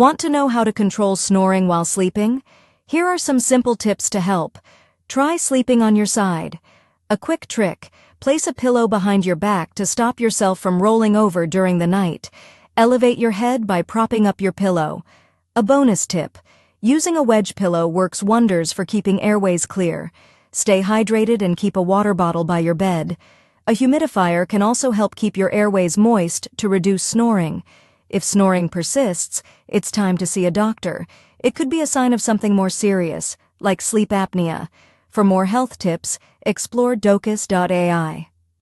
Want to know how to control snoring while sleeping? Here are some simple tips to help. Try sleeping on your side. A quick trick: place a pillow behind your back to stop yourself from rolling over during the night. Elevate your head by propping up your pillow. A bonus tip: using a wedge pillow works wonders for keeping airways clear. Stay hydrated and keep a water bottle by your bed. A humidifier can also help keep your airways moist to reduce snoring. If snoring persists, it's time to see a doctor. It could be a sign of something more serious, like sleep apnea. For more health tips, explore docus.ai.